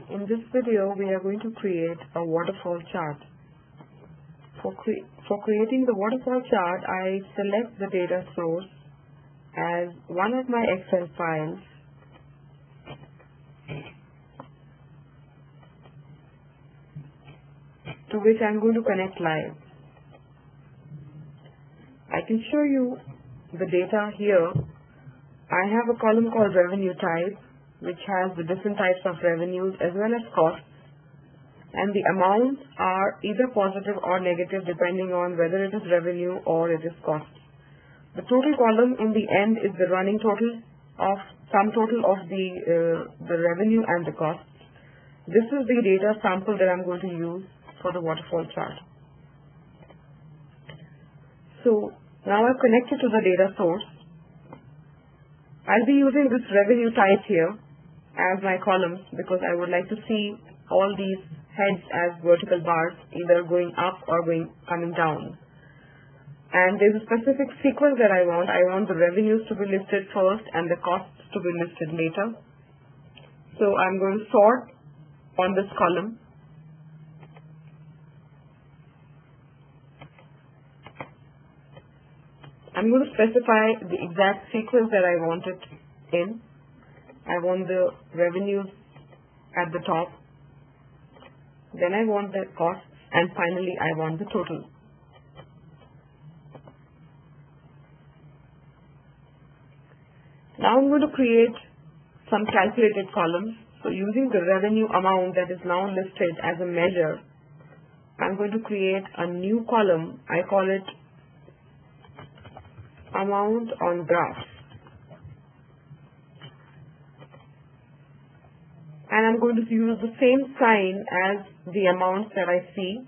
Hi, in this video we are going to create a waterfall chart. For creating the waterfall chart, I select the data source as one of my Excel files to which I am going to connect live. I can show you the data here. I have a column called revenue type, which has the different types of revenues as well as costs, and the amounts are either positive or negative depending on whether it is revenue or it is cost. The total column in the end is the running total of sum total of the revenue and the cost. This is the data sample that I'm going to use for the waterfall chart. So now I've connected to the data source. I'll be using this revenue type here as my columns because I would like to see all these heads as vertical bars, either going up or coming down. And there's a specific sequence that I want. I want the revenues to be listed first and the costs to be listed later. So I'm going to sort on this column. I'm going to specify the exact sequence that I want it in. I want the revenues at the top, then I want the costs, and finally I want the total. Now I'm going to create some calculated columns. So using the revenue amount that is now listed as a measure, I'm going to create a new column. I call it amount on graph. And I'm going to use the same sign as the amounts that I see,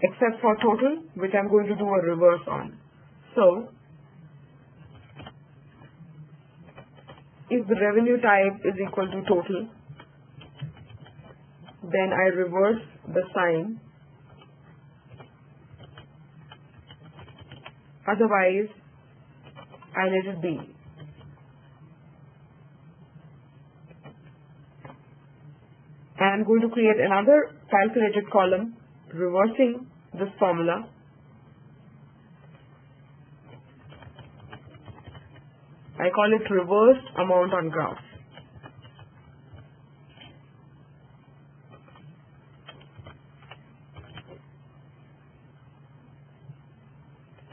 except for total, which I'm going to do a reverse on. So, if the revenue type is equal to total, then I reverse the sign. Otherwise, I let it be. And I'm going to create another calculated column reversing this formula. I call it reversed amount on graph.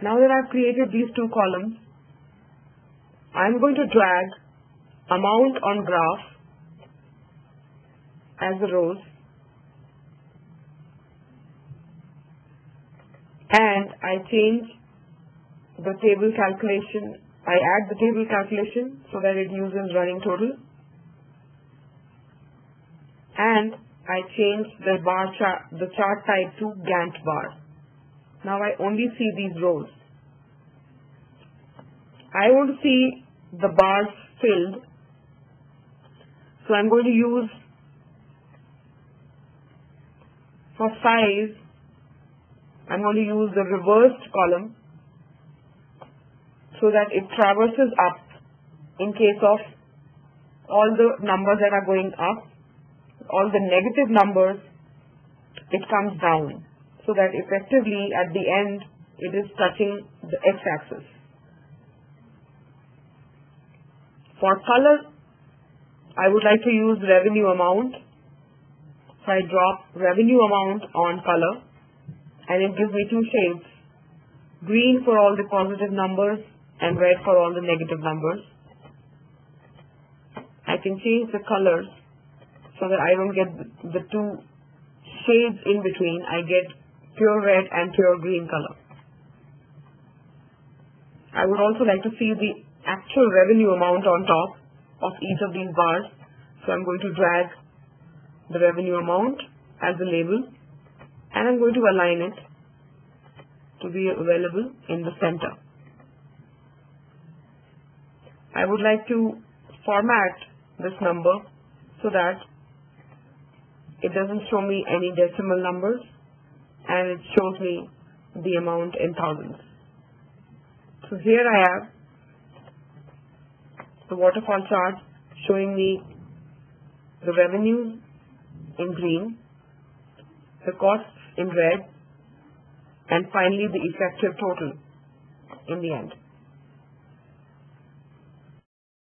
Now that I've created these two columns, I'm going to drag amount on graph as the rows, and I change the table calculation. I add the table calculation so that it uses running total, and I change the chart type to Gantt bar. Now I only see these rows. I want to see the bars filled, so I'm going to use, for size, I'm going to use the reversed column so that it traverses up in case of all the numbers that are going up, all the negative numbers, it comes down, so that effectively at the end it is touching the x-axis. For color, I would like to use revenue amount. So I drop revenue amount on color, and it gives me two shades, green for all the positive numbers and red for all the negative numbers. I can change the colors so that I don't get the two shades in between. I get pure red and pure green color. I would also like to see the actual revenue amount on top of each of these bars. So I'm going to drag the revenue amount as a label, and I'm going to align it to be available in the center. I would like to format this number so that it doesn't show me any decimal numbers and it shows me the amount in thousands. So here I have the waterfall chart showing me the revenues in green, the costs in red, and finally the effective total in the end.